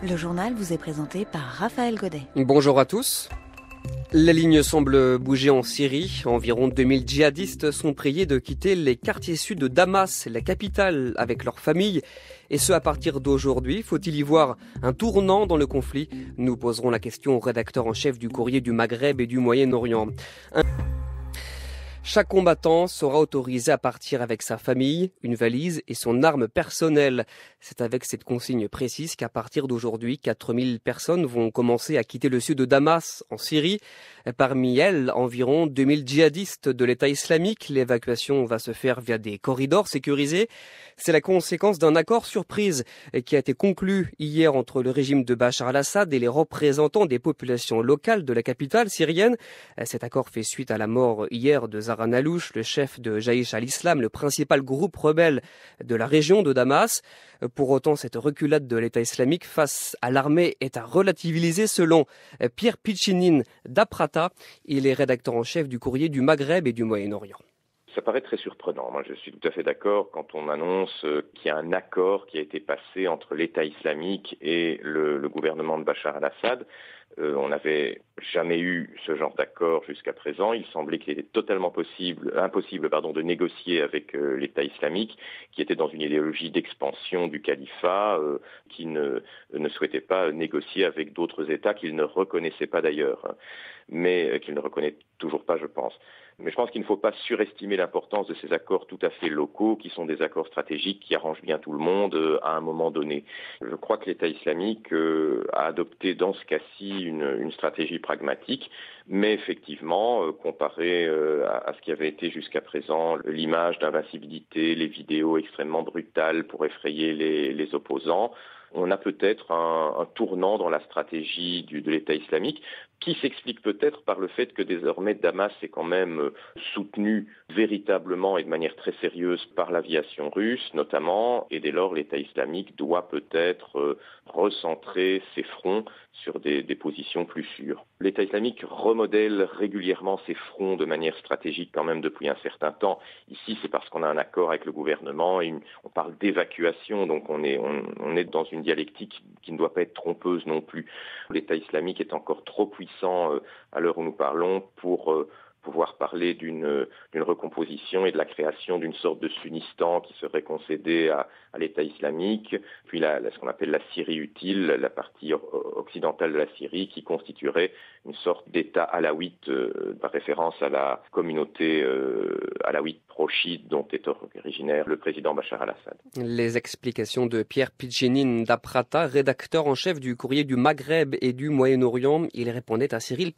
Le journal vous est présenté par Raphaël Godet. Bonjour à tous. La ligne semble bouger en Syrie. Environ 2000 djihadistes sont priés de quitter les quartiers sud de Damas, la capitale, avec leurs familles. Et ce, à partir d'aujourd'hui. Faut-il y voir un tournant dans le conflit? Nous poserons la question au rédacteur en chef du Courrier du Maghreb et du Moyen-Orient. Chaque combattant sera autorisé à partir avec sa famille, une valise et son arme personnelle. C'est avec cette consigne précise qu'à partir d'aujourd'hui, 4000 personnes vont commencer à quitter le sud de Damas, en Syrie. Parmi elles, environ 2000 djihadistes de l'État islamique. L'évacuation va se faire via des corridors sécurisés. C'est la conséquence d'un accord surprise qui a été conclu hier entre le régime de Bachar al-Assad et les représentants des populations locales de la capitale syrienne. Cet accord fait suite à la mort hier de Zahran Alouche, le chef de Jaïch al-Islam, le principal groupe rebelle de la région de Damas. Pour autant, cette reculade de l'État islamique face à l'armée est à relativiser selon Pierre Piccinine d'Aprata. Il est rédacteur en chef du Courrier du Maghreb et du Moyen-Orient. Ça paraît très surprenant. Moi, je suis tout à fait d'accord quand on annonce qu'il y a un accord qui a été passé entre l'État islamique et le gouvernement de Bachar al-Assad. On n'avait jamais eu ce genre d'accord jusqu'à présent. Il semblait qu'il était totalement impossible de négocier avec l'État islamique, qui était dans une idéologie d'expansion du califat, qui ne souhaitait pas négocier avec d'autres États qu'il ne reconnaissait pas d'ailleurs, mais qu'il ne reconnaît toujours pas, je pense. Mais je pense qu'il ne faut pas surestimer l'importance de ces accords tout à fait locaux, qui sont des accords stratégiques qui arrangent bien tout le monde à un moment donné. Je crois que l'État islamique a adopté dans ce cas-ci une stratégie pragmatique, mais effectivement, comparé à ce qui avait été jusqu'à présent, l'image d'invincibilité, les vidéos extrêmement brutales pour effrayer les opposants, on a peut-être un tournant dans la stratégie de l'État islamique qui s'explique peut-être par le fait que désormais Damas est quand même soutenu véritablement et de manière très sérieuse par l'aviation russe notamment, et dès lors l'État islamique doit peut-être recentrer ses fronts sur des positions plus sûres. L'État islamique remodèle régulièrement ses fronts de manière stratégique quand même depuis un certain temps. Ici, c'est parce qu'on a un accord avec le gouvernement et on parle d'évacuation, donc on est dans une dialectique qui ne doit pas être trompeuse non plus. L'État islamique est encore trop puissant à l'heure où nous parlons pour pouvoir parler d'une recomposition et de la création d'une sorte de Sunnistan qui serait concédé à l'État islamique, puis ce qu'on appelle la Syrie utile, la partie occidentale de la Syrie qui constituerait une sorte d'État alaouite par référence à la communauté alaouite pro-chiite dont est originaire le président Bachar al-Assad. Les explications de Pierre Piccinine d'Aprata, rédacteur en chef du Courrier du Maghreb et du Moyen-Orient. Il répondait à Cyril